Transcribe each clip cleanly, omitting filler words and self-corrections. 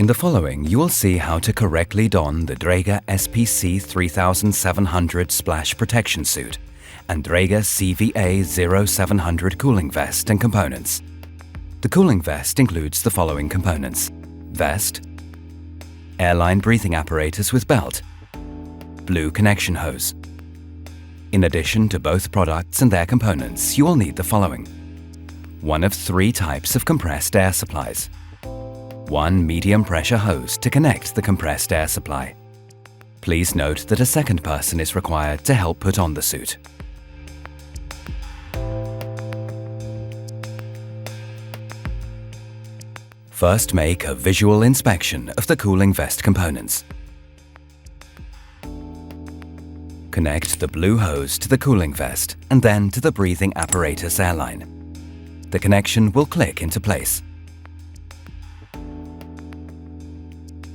In the following, you will see how to correctly don the Dräger SPC 3700 splash protection suit and Dräger CVA 0700 cooling vest and components. The cooling vest includes the following components: vest, airline breathing apparatus with belt, blue connection hose. In addition to both products and their components, you will need the following: one of 3 types of compressed air supplies, one medium pressure hose to connect the compressed air supply. Please note that a second person is required to help put on the suit. First, make a visual inspection of the cooling vest components. Connect the blue hose to the cooling vest and then to the breathing apparatus airline. The connection will click into place.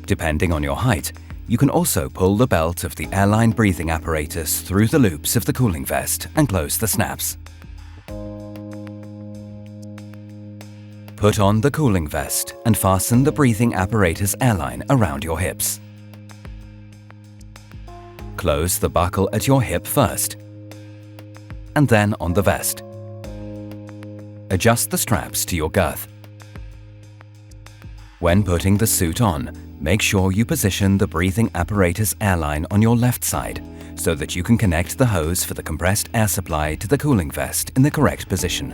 Depending on your height, you can also pull the belt of the airline breathing apparatus through the loops of the cooling vest and close the snaps. Put on the cooling vest and fasten the breathing apparatus airline around your hips. Close the buckle at your hip first, and then on the vest. Adjust the straps to your girth. When putting the suit on, make sure you position the breathing apparatus airline on your left side so that you can connect the hose for the compressed air supply to the cooling vest in the correct position.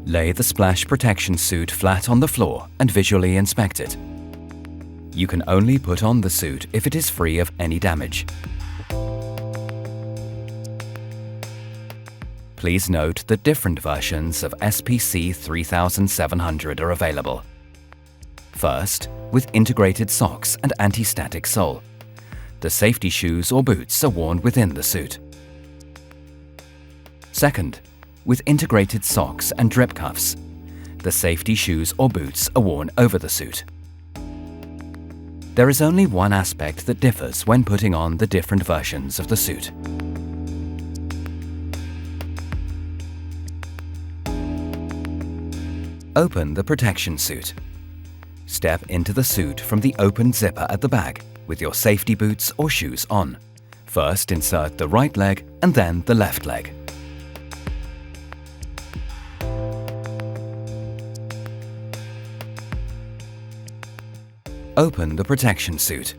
Lay the splash protection suit flat on the floor and visually inspect it. You can only put on the suit if it is free of any damage. Please note that different versions of SPC 3700 are available. First, with integrated socks and anti-static sole. The safety shoes or boots are worn within the suit. Second, with integrated socks and drip cuffs. The safety shoes or boots are worn over the suit. There is only one aspect that differs when putting on the different versions of the suit. Open the protection suit. Step into the suit from the open zipper at the back with your safety boots or shoes on. First, insert the right leg and then the left leg. Open the protection suit.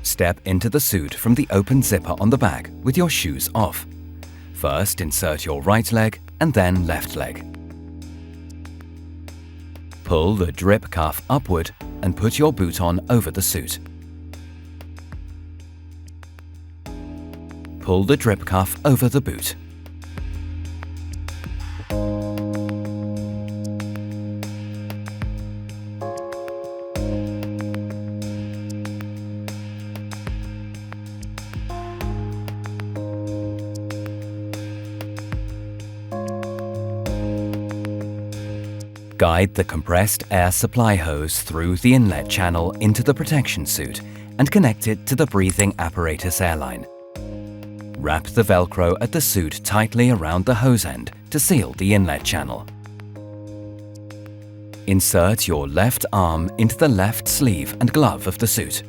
Step into the suit from the open zipper on the back with your shoes off. First, insert your right leg and then left leg. Pull the drip cuff upward and put your boot on over the suit. Pull the drip cuff over the boot. Guide the compressed air supply hose through the inlet channel into the protection suit and connect it to the breathing apparatus airline. Wrap the Velcro at the suit tightly around the hose end to seal the inlet channel. Insert your left arm into the left sleeve and glove of the suit.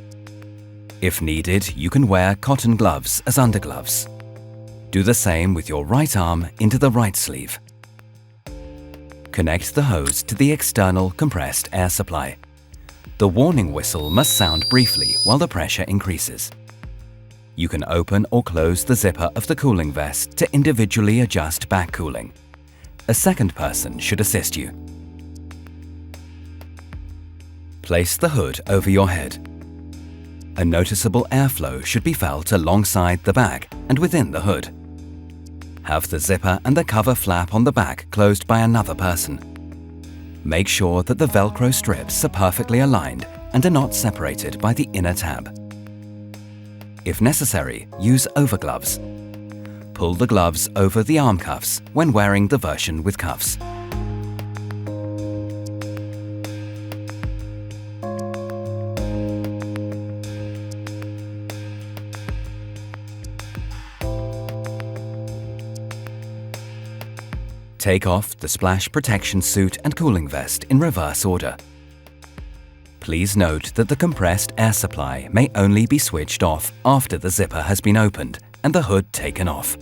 If needed, you can wear cotton gloves as undergloves. Do the same with your right arm into the right sleeve. Connect the hose to the external compressed air supply. The warning whistle must sound briefly while the pressure increases. You can open or close the zipper of the cooling vest to individually adjust back cooling. A second person should assist you. Place the hood over your head. A noticeable airflow should be felt alongside the bag and within the hood. Have the zipper and the cover flap on the back closed by another person. Make sure that the Velcro strips are perfectly aligned and are not separated by the inner tab. If necessary, use overgloves. Pull the gloves over the arm cuffs when wearing the version with cuffs. Take off the splash protection suit and cooling vest in reverse order. Please note that the compressed air supply may only be switched off after the zipper has been opened and the hood taken off.